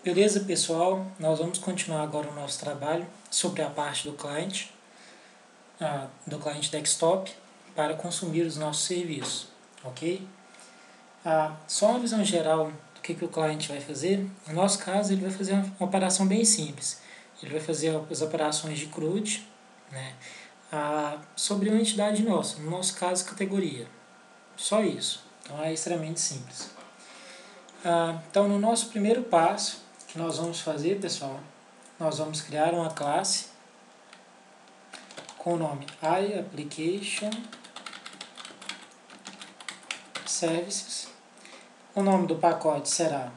Beleza, pessoal? Nós vamos continuar agora o nosso trabalho sobre a parte do cliente desktop para consumir os nossos serviços, ok? Só uma visão geral do que o cliente vai fazer. No nosso caso, ele vai fazer uma operação bem simples. Ele vai fazer as operações de CRUD, né, sobre uma entidade nossa, no nosso caso, categoria. Só isso. Então é extremamente simples. Então, no nosso primeiro passo, que nós vamos fazer, pessoal, nós vamos criar uma classe com o nome iApplicationServices. O nome do pacote será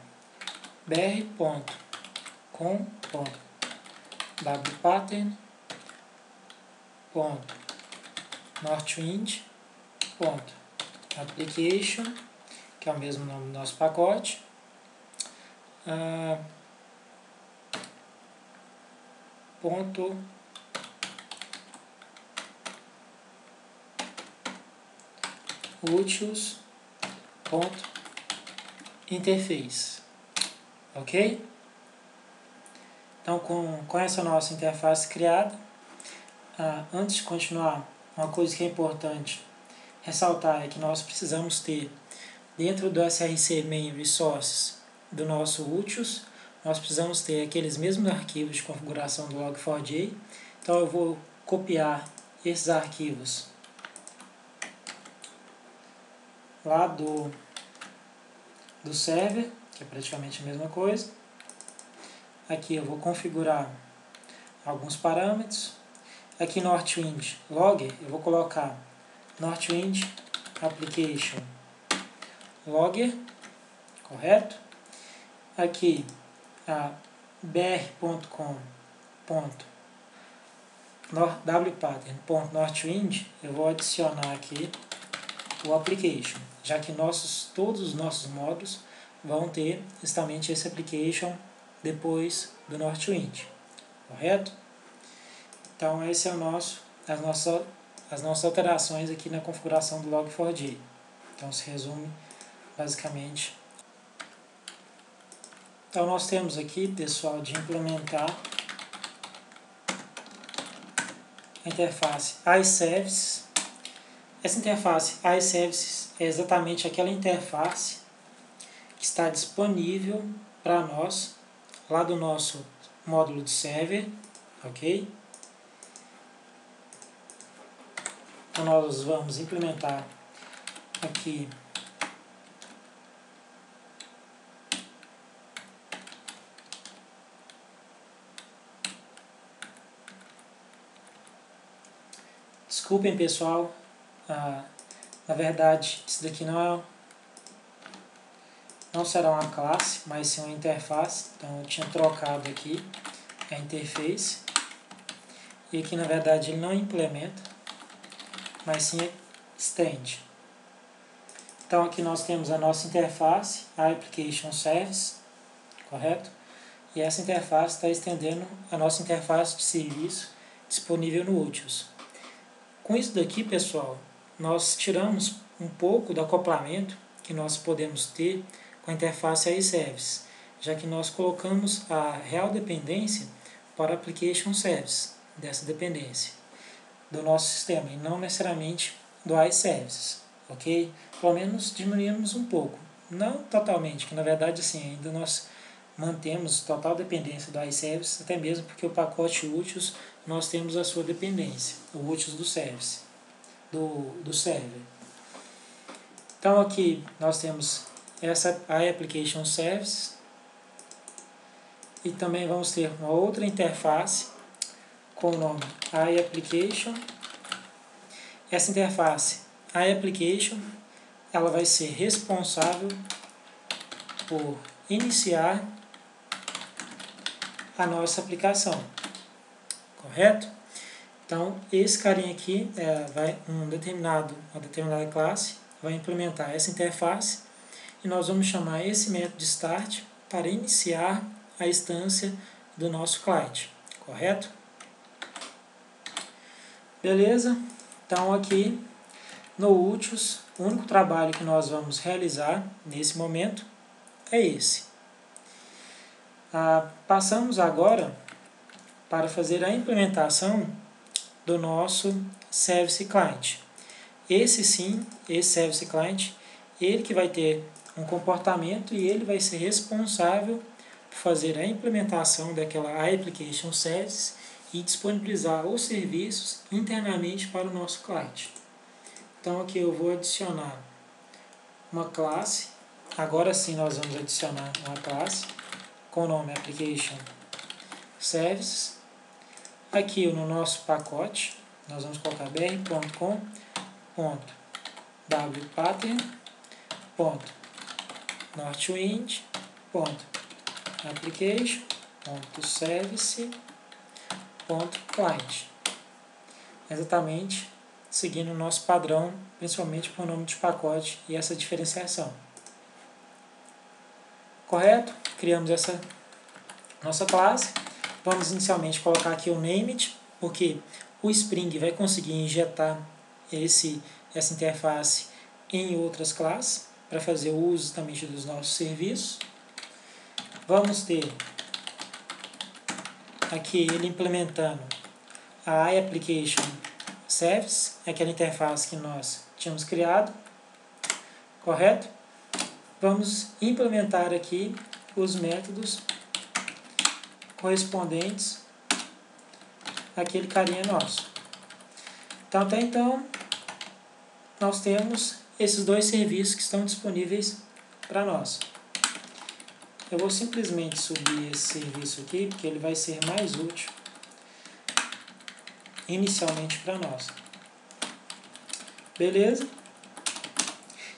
br.com.wpattern.northwind.application, que é o mesmo nome do nosso pacote. Utils.interface, ok? Então, com essa nossa interface criada, antes de continuar, uma coisa que é importante ressaltar é que nós precisamos ter, dentro do src main resources do nosso Utils, nós precisamos ter aqueles mesmos arquivos de configuração do Log4j. Então eu vou copiar esses arquivos lá do server, que é praticamente a mesma coisa. Aqui eu vou configurar alguns parâmetros. Aqui no Northwind Logger eu vou colocar Northwind Application Logger, correto? Aqui br.com.wpattern.northwind eu vou adicionar aqui o application, já que todos os nossos módulos vão ter justamente esse application depois do Northwind, correto? Então esse é as nossas alterações aqui na configuração do Log4j. Então se resume basicamente. Então nós temos aqui, pessoal, de implementar a interface iServices. Essa interface iServices é exatamente aquela interface que está disponível para nós lá do nosso módulo de server, ok? Então nós vamos implementar aqui desculpem, pessoal, na verdade isso daqui não será uma classe, mas sim uma interface. Então eu tinha trocado aqui a interface, e aqui na verdade ele não implementa, mas sim estende. Então aqui nós temos a nossa interface, a Application Service, correto? E essa interface está estendendo a nossa interface de serviço disponível no Utils. Com isso daqui, pessoal, nós tiramos um pouco do acoplamento que nós podemos ter com a interface iService, já que nós colocamos a real dependência para a Application Service dessa dependência do nosso sistema, e não necessariamente do iServices, ok? Pelo menos diminuímos um pouco, não totalmente, que na verdade assim, ainda nós mantemos total dependência do iService, até mesmo porque o pacote Utils nós temos a sua dependência, o Utils do service, do server. Então aqui nós temos essa iApplication Service, e também vamos ter uma outra interface com o nome iApplication. Essa interface iApplication, ela vai ser responsável por iniciar a nossa aplicação, correto? Então esse carinha aqui uma determinada classe vai implementar essa interface, e nós vamos chamar esse método start para iniciar a instância do nosso cliente, correto? Beleza? Então aqui no Utils, o único trabalho que nós vamos realizar nesse momento é esse. Passamos agora para fazer a implementação do nosso Service Client. Esse Service Client, ele que vai ter um comportamento e ele vai ser responsável por fazer a implementação daquela Application Service e disponibilizar os serviços internamente para o nosso cliente. Então aqui eu vou adicionar uma classe. Agora sim nós vamos adicionar uma classe com o nome Application Services. Aqui no nosso pacote nós vamos colocar br.pattern.northwind.application.service.client. Exatamente seguindo o nosso padrão, principalmente por nome de pacote e essa diferenciação. Correto? Criamos essa nossa classe. Vamos inicialmente colocar aqui o named, porque o Spring vai conseguir injetar essa interface em outras classes, para fazer o uso também dos nossos serviços. Vamos ter aqui ele implementando a iApplication Service, aquela interface que nós tínhamos criado, correto? Vamos implementar aqui os métodos correspondentes àquele carinha nosso. Então, até então, nós temos esses dois serviços que estão disponíveis para nós. Eu vou simplesmente subir esse serviço aqui, porque ele vai ser mais útil inicialmente para nós. Beleza?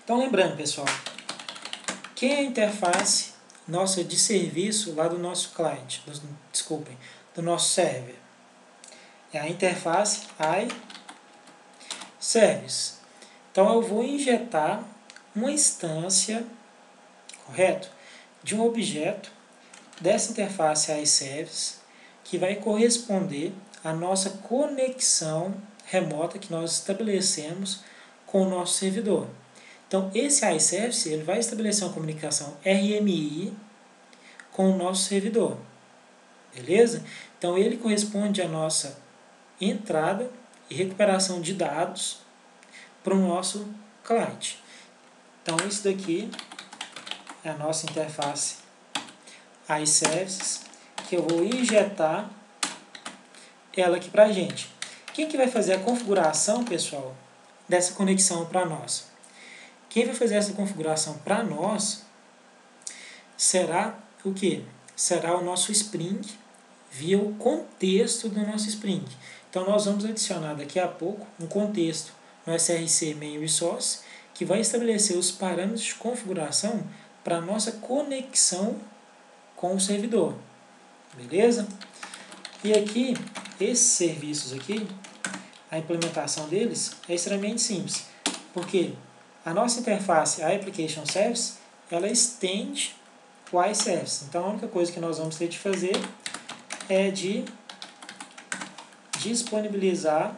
Então, lembrando, pessoal, quem é a interface nossa de serviço lá do nosso cliente, do nosso server? É a interface iService. Então, eu vou injetar uma instância, correto? De um objeto dessa interface iService que vai corresponder à nossa conexão remota que nós estabelecemos com o nosso servidor. Então, esse iService ele vai estabelecer uma comunicação RMI com o nosso servidor. Beleza? Então, ele corresponde à nossa entrada e recuperação de dados para o nosso cliente. Então, isso daqui é a nossa interface iServices, que eu vou injetar ela aqui para a gente. Quem que vai fazer a configuração, pessoal, dessa conexão para nós? Quem vai fazer essa configuração para nós será o quê? Será o nosso Spring, via o contexto do nosso Spring. Então, nós vamos adicionar daqui a pouco um contexto no src main resource, que vai estabelecer os parâmetros de configuração para a nossa conexão com o servidor. Beleza? E aqui, esses serviços aqui, a implementação deles é extremamente simples, porque a nossa interface, a Application Service, ela estende o iService. Então, a única coisa que nós vamos ter de fazer é de disponibilizar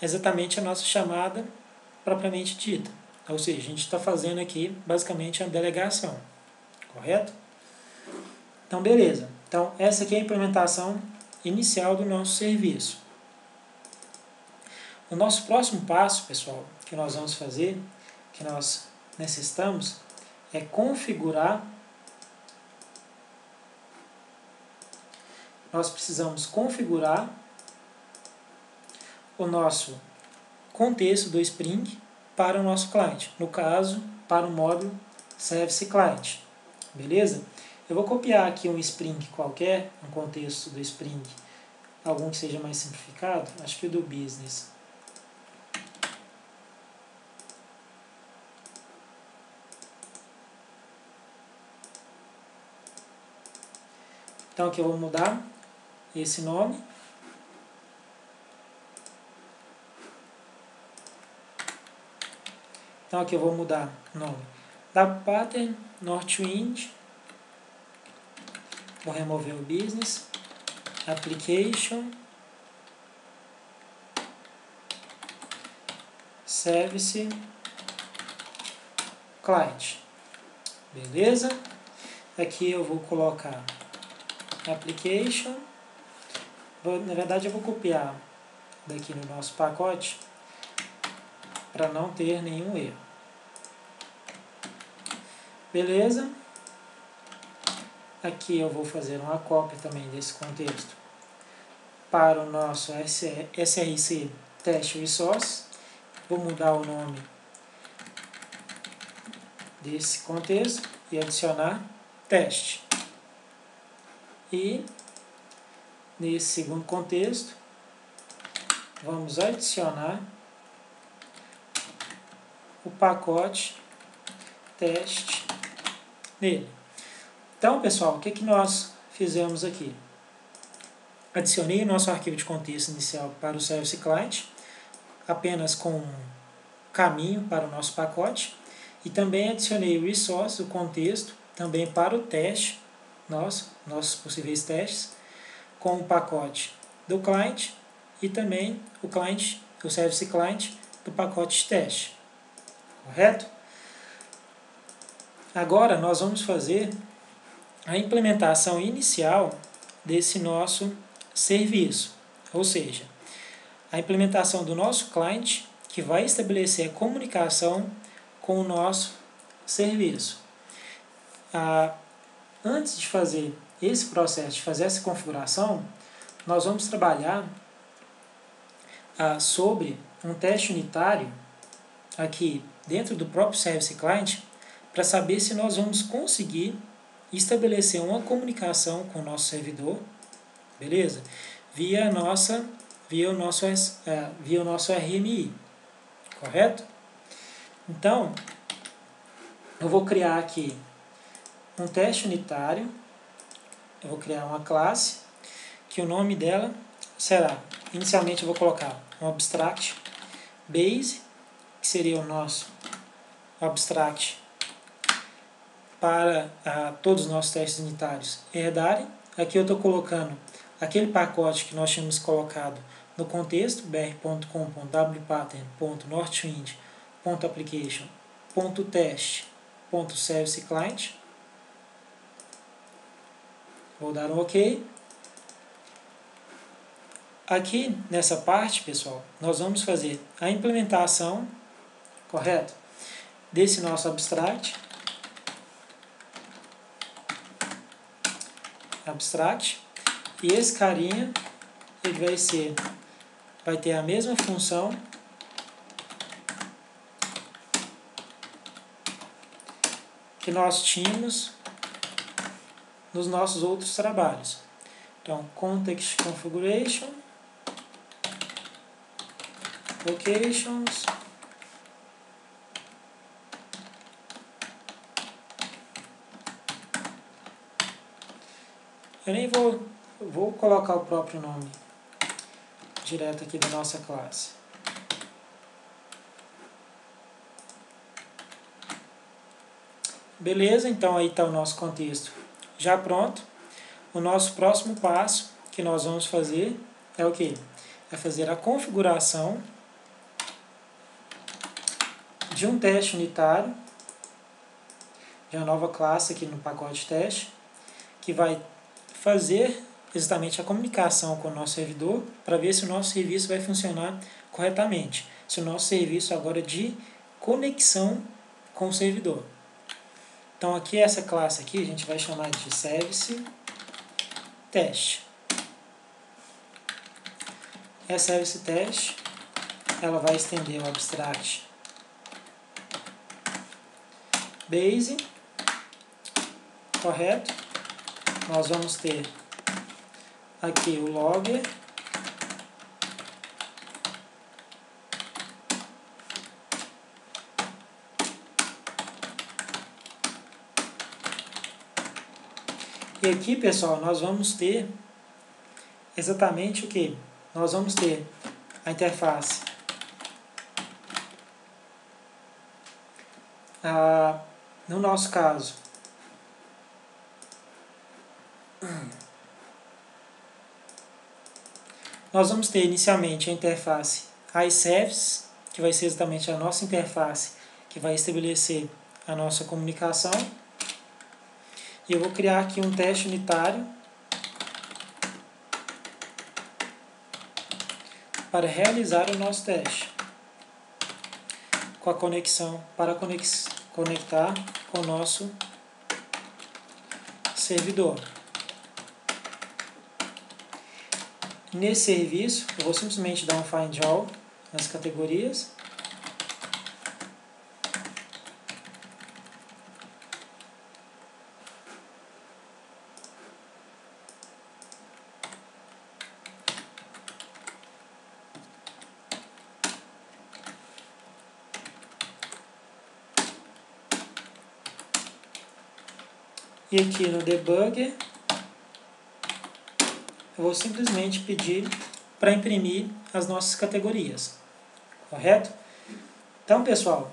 exatamente a nossa chamada propriamente dita. Ou seja, a gente está fazendo aqui basicamente a delegação. Correto? Então, beleza. Então, essa aqui é a implementação inicial do nosso serviço. O nosso próximo passo, pessoal, que nós vamos fazer, que nós necessitamos, é configurar. Nós precisamos configurar o nosso contexto do Spring para o nosso cliente. No caso, para o módulo Service Client. Beleza? Eu vou copiar aqui um Spring qualquer, um contexto do Spring, algum que seja mais simplificado, acho que o do Business. Então aqui eu vou mudar esse nome. Então aqui eu vou mudar o nome da pattern Northwind. Vou remover o business. Application Service client. Beleza? Aqui eu vou colocar application. Na verdade eu vou copiar daqui no nosso pacote para não ter nenhum erro. Beleza? Aqui eu vou fazer uma cópia também desse contexto para o nosso SRC Test Resource. Vou mudar o nome desse contexto e adicionar teste. E nesse segundo contexto, vamos adicionar o pacote teste nele. Então, pessoal, o que nós fizemos aqui? Adicionei o nosso arquivo de contexto inicial para o Service Client, apenas com um caminho para o nosso pacote, e também adicionei o resource, o contexto, também para o teste, nossos possíveis testes, com o pacote do client e também o Service Client do pacote teste. Correto? Agora nós vamos fazer a implementação inicial desse nosso serviço, ou seja, a implementação do nosso client que vai estabelecer a comunicação com o nosso serviço. Antes de fazer esse processo, de fazer essa configuração, nós vamos trabalhar sobre um teste unitário aqui dentro do próprio Service Client para saber se nós vamos conseguir estabelecer uma comunicação com o nosso servidor, beleza? Via o nosso RMI, correto? Então, eu vou criar aqui um teste unitário, eu vou criar uma classe, que o nome dela será, inicialmente eu vou colocar um abstract base, que seria o nosso abstract para todos os nossos testes unitários herdarem. Aqui eu estou colocando aquele pacote que nós tínhamos colocado no contexto, br.com.wpattern.northwind.application.test.service-client. Vou dar um OK. Aqui nessa parte, pessoal, nós vamos fazer a implementação, correto? Desse nosso abstract. E esse carinha, ele vai ter a mesma função que nós tínhamos nos nossos outros trabalhos. Então, context configuration, locations, eu nem vou colocar o próprio nome direto aqui da nossa classe. Beleza, então aí está o nosso contexto já pronto. O nosso próximo passo que nós vamos fazer é o quê? É fazer a configuração de um teste unitário, de uma nova classe aqui no pacote teste, que vai fazer exatamente a comunicação com o nosso servidor para ver se o nosso serviço vai funcionar corretamente. Se o nosso serviço agora é de conexão com o servidor. Então aqui essa classe aqui a gente vai chamar de Service Test. Essa Service Test, ela vai estender o abstract base, correto? Nós vamos ter aqui o logger, e aqui, pessoal, nós vamos ter exatamente o que? Nós vamos ter a interface no nosso caso, nós vamos ter inicialmente a interface iService, que vai ser exatamente a nossa interface que vai estabelecer a nossa comunicação. E eu vou criar aqui um teste unitário para realizar o nosso teste com a conexão, para conectar com o nosso servidor. Nesse serviço, eu vou simplesmente dar um find all nas categorias. E aqui no debugger, eu vou simplesmente pedir para imprimir as nossas categorias, correto? Então, pessoal,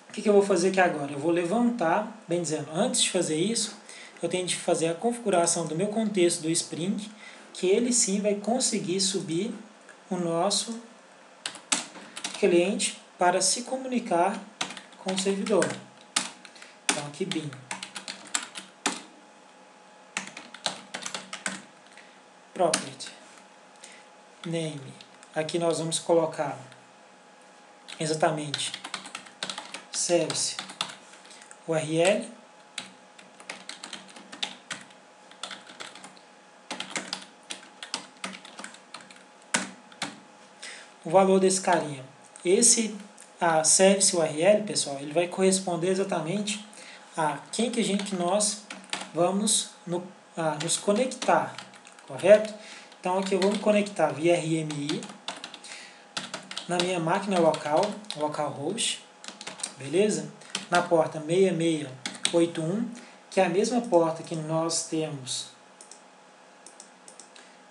o que eu vou fazer aqui agora? Eu vou levantar, bem dizendo, antes de fazer isso, eu tenho de fazer a configuração do meu contexto do Spring, que ele sim vai conseguir subir o nosso cliente para se comunicar com o servidor. Então, aqui bin. Property. Name. Aqui nós vamos colocar exatamente service URL. O valor desse carinha. A service URL, pessoal, ele vai corresponder exatamente a quem que nós vamos nos conectar, correto? Então aqui eu vou me conectar via RMI na minha máquina local, localhost, beleza? Na porta 6681, que é a mesma porta que nós temos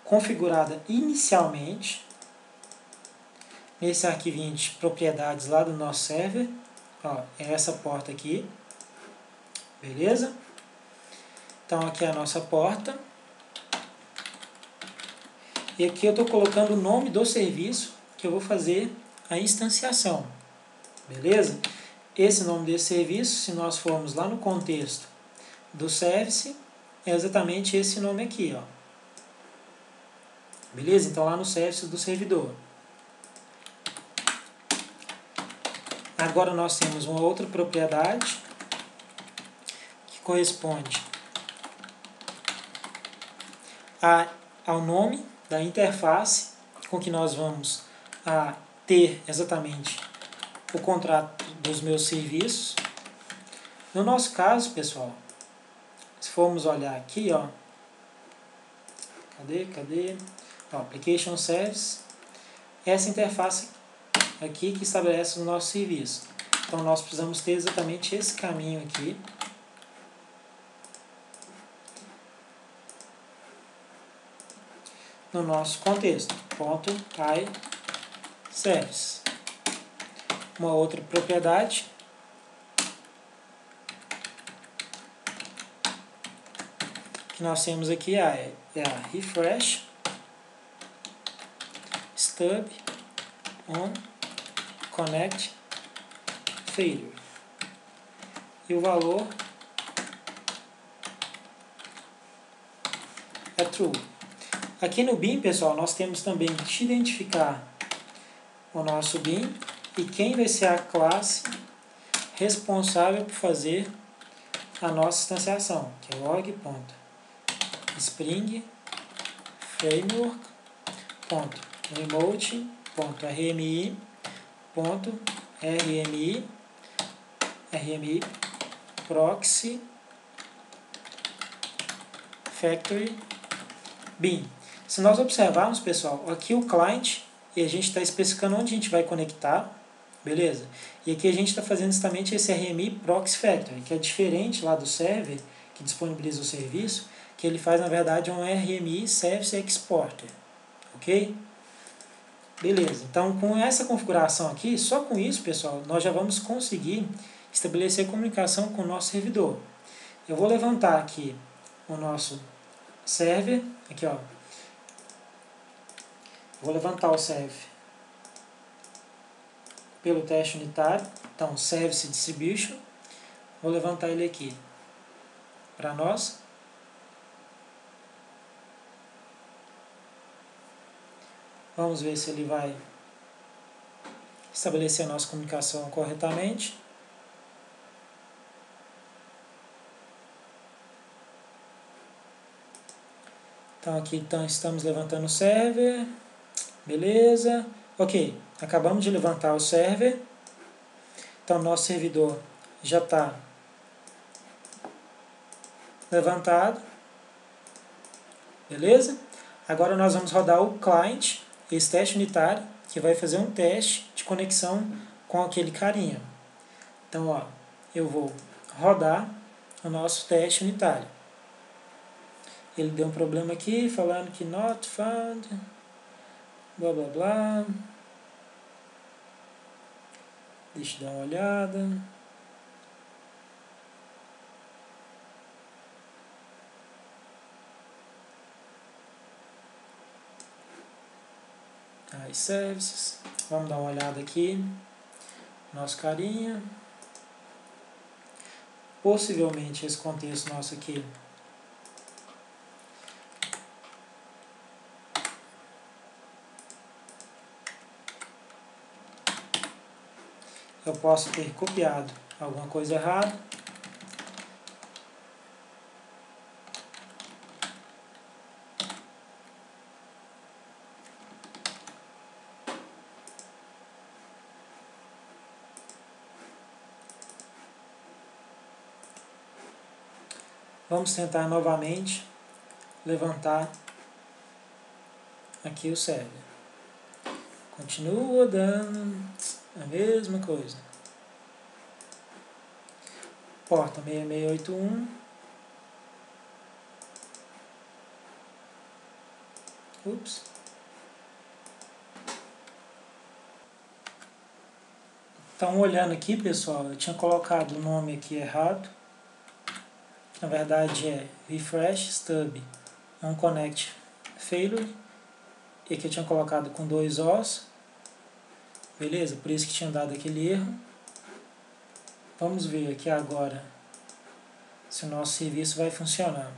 configurada inicialmente nesse arquivinho de propriedades lá do nosso server. Ó, é essa porta aqui, beleza? Então aqui é a nossa porta. E aqui eu estou colocando o nome do serviço que eu vou fazer a instanciação, beleza? Esse nome desse serviço, se nós formos lá no contexto do service, é exatamente esse nome aqui, ó. Beleza? Então lá no service do servidor. Agora nós temos uma outra propriedade que corresponde ao nome da interface com que nós vamos ter exatamente o contrato dos meus serviços. No nosso caso, pessoal, se formos olhar aqui, ó, cadê? Ó, Application Service, essa interface aqui que estabelece o nosso serviço. Então nós precisamos ter exatamente esse caminho aqui. No nosso contexto, .iService. Uma outra propriedade que nós temos aqui é a refresh stub on connect failure. E o valor é true. Aqui no bin, pessoal, nós temos também que identificar o nosso bin e quem vai ser a classe responsável por fazer a nossa instanciação, que é log.spring.remote.rmi proxy factory bin. Se nós observarmos, pessoal, aqui o client, e a gente está especificando onde a gente vai conectar, beleza? E aqui a gente está fazendo justamente esse RMI Proxy Factory, que é diferente lá do server, que disponibiliza o serviço, que ele faz, na verdade, um RMI Service Exporter, ok? Beleza, então com essa configuração aqui, só com isso, pessoal, nós já vamos conseguir estabelecer comunicação com o nosso servidor. Eu vou levantar aqui o nosso server, aqui ó, vou levantar o server pelo teste unitário, então Service Distribution, Vou levantar ele aqui para nós. Vamos ver se ele vai estabelecer a nossa comunicação corretamente. Então aqui estamos levantando o server. Beleza. Ok, acabamos de levantar o server. Então nosso servidor já está levantado. Beleza? Agora nós vamos rodar o client, esse teste unitário, que vai fazer um teste de conexão com aquele carinha. Então, ó, eu vou rodar o nosso teste unitário. Ele deu um problema aqui, falando que not found, blá blá blá. Deixa eu dar uma olhada. Services. Vamos dar uma olhada aqui. Nosso carinha. Possivelmente esse contexto nosso aqui eu posso ter copiado alguma coisa errada. Vamos tentar novamente levantar aqui o server. Continua dando a mesma coisa. Porta 6681. Ups. Então, olhando aqui, pessoal, eu tinha colocado o nome aqui errado. Na verdade é refresh stub unconnect failure, e aqui eu tinha colocado com 2 Os, beleza? Por isso que tinha dado aquele erro. Vamos ver aqui agora se o nosso serviço vai funcionar.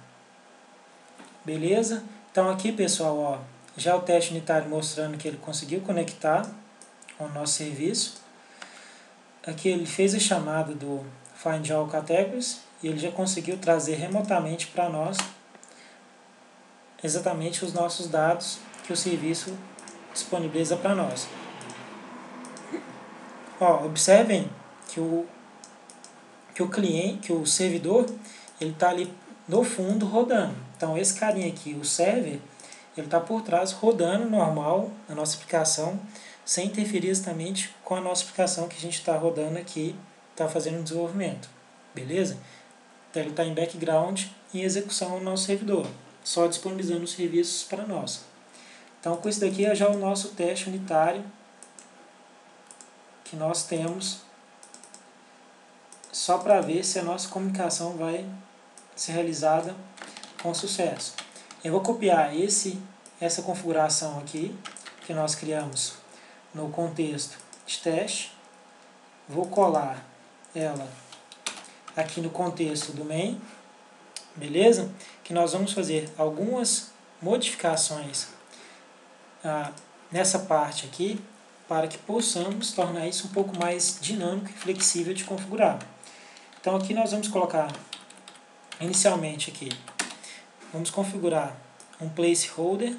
Beleza? Então aqui, pessoal, ó, já o teste unitário mostrando que ele conseguiu conectar com o nosso serviço. Aqui ele fez a chamada do Find All Categories e ele já conseguiu trazer remotamente para nós exatamente os nossos dados que o serviço disponibiliza para nós. Ó, observem que o cliente, que o servidor, ele está ali no fundo rodando. Então esse carinha aqui, o server, ele está por trás rodando normal a nossa aplicação, sem interferir exatamente com a nossa aplicação que a gente está rodando aqui, está fazendo o desenvolvimento. Beleza? Então ele está em background em execução no nosso servidor, só disponibilizando os serviços para nós. Então com isso daqui é já o nosso teste unitário que nós temos só para ver se a nossa comunicação vai ser realizada com sucesso. Eu vou copiar essa configuração aqui que nós criamos no contexto de teste, vou colar ela aqui no contexto do main, beleza? Que nós vamos fazer algumas modificações nessa parte aqui para que possamos tornar isso um pouco mais dinâmico e flexível de configurar. Então aqui nós vamos colocar inicialmente aqui, vamos configurar um placeholder.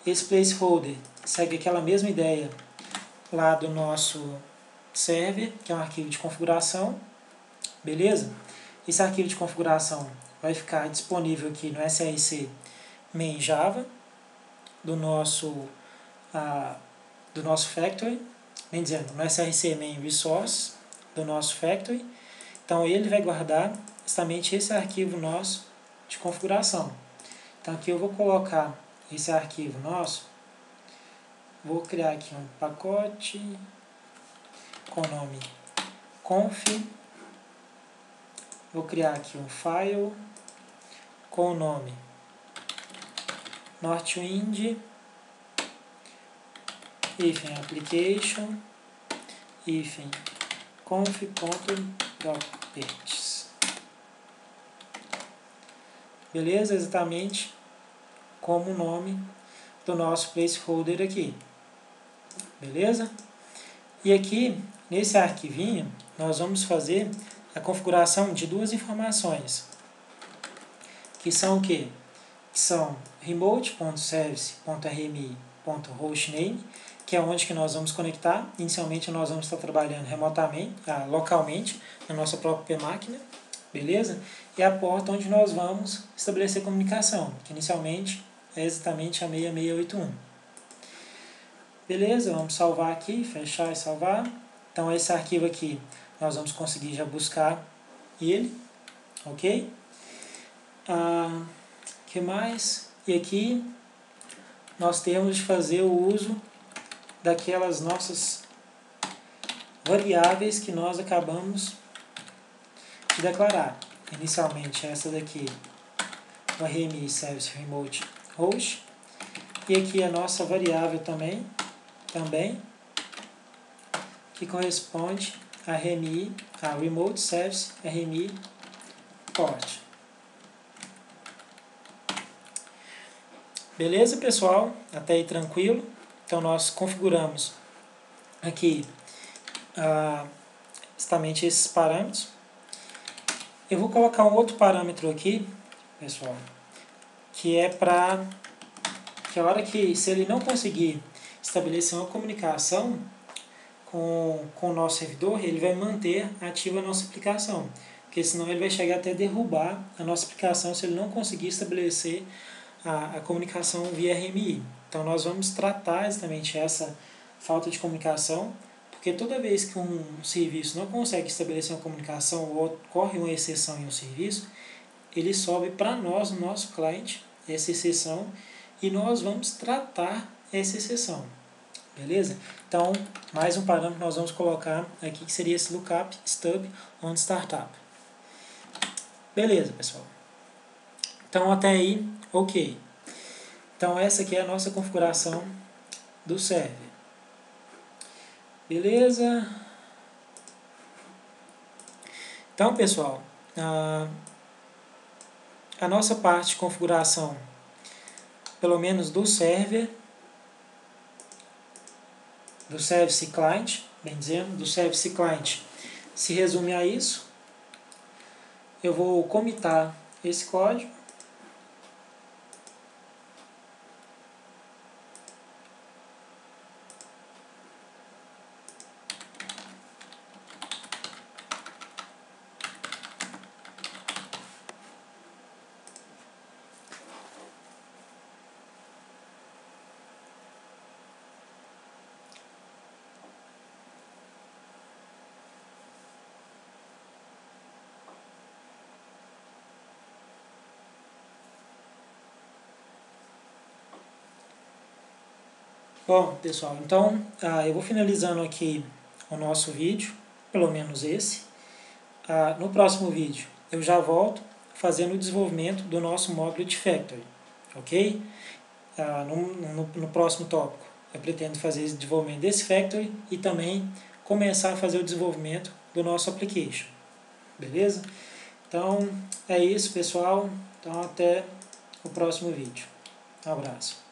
Esse placeholder segue aquela mesma ideia lá do nosso server, que é um arquivo de configuração, beleza? Esse arquivo de configuração vai ficar disponível aqui no src main java do nosso factory, bem dizendo, no src main resource do nosso factory. Então ele vai guardar justamente esse arquivo nosso de configuração. Então aqui eu vou colocar esse arquivo nosso, vou criar aqui um pacote com o nome conf, vou criar aqui um file com o nome Northwind application conf.php. properties. Beleza? Exatamente como o nome do nosso placeholder aqui. Beleza? E aqui, nesse arquivinho, nós vamos fazer a configuração de duas informações. Que são o quê? Que são remote.service.rmi.hostname, que é onde que nós vamos conectar. Inicialmente nós vamos estar trabalhando remotamente, localmente, na nossa própria máquina, beleza? E a porta onde nós vamos estabelecer comunicação, que inicialmente é exatamente a 6681. Beleza? Vamos salvar aqui, fechar e salvar. Então esse arquivo aqui, nós vamos conseguir já buscar ele, ok? Que mais? E aqui nós temos de fazer o uso daquelas nossas variáveis que nós acabamos de declarar. Inicialmente essa daqui, o RMI Service Remote Host, e aqui a nossa variável também que corresponde a RMI, a Remote Service RMI Port. Beleza, pessoal? Até aí tranquilo. Então nós configuramos aqui justamente esses parâmetros. Eu vou colocar um outro parâmetro aqui, pessoal, que é para que a hora que, se ele não conseguir estabelecer uma comunicação com o nosso servidor, ele vai manter ativa a nossa aplicação, porque senão ele vai chegar até derrubar a nossa aplicação se ele não conseguir estabelecer a comunicação via RMI. Então nós vamos tratar exatamente essa falta de comunicação, porque toda vez que um serviço não consegue estabelecer uma comunicação ou ocorre uma exceção em um serviço, ele sobe para nós, no nosso cliente, essa exceção, e nós vamos tratar essa exceção. Beleza? Então, mais um parâmetro nós vamos colocar aqui, que seria esse lookup stub on startup. Beleza, pessoal? Então, até aí, ok. Então, essa aqui é a nossa configuração do server. Beleza? Então, pessoal, a nossa parte de configuração, pelo menos do server, do Service Client, bem dizendo, do Service Client, se resume a isso. Eu vou commitar esse código. Bom, pessoal, então eu vou finalizando aqui o nosso vídeo, pelo menos esse. No próximo vídeo eu já volto fazendo o desenvolvimento do nosso módulo de Factory, ok? No próximo tópico eu pretendo fazer o desenvolvimento desse Factory e também começar a fazer o desenvolvimento do nosso Application, beleza? Então é isso, pessoal. Então até o próximo vídeo. Um abraço.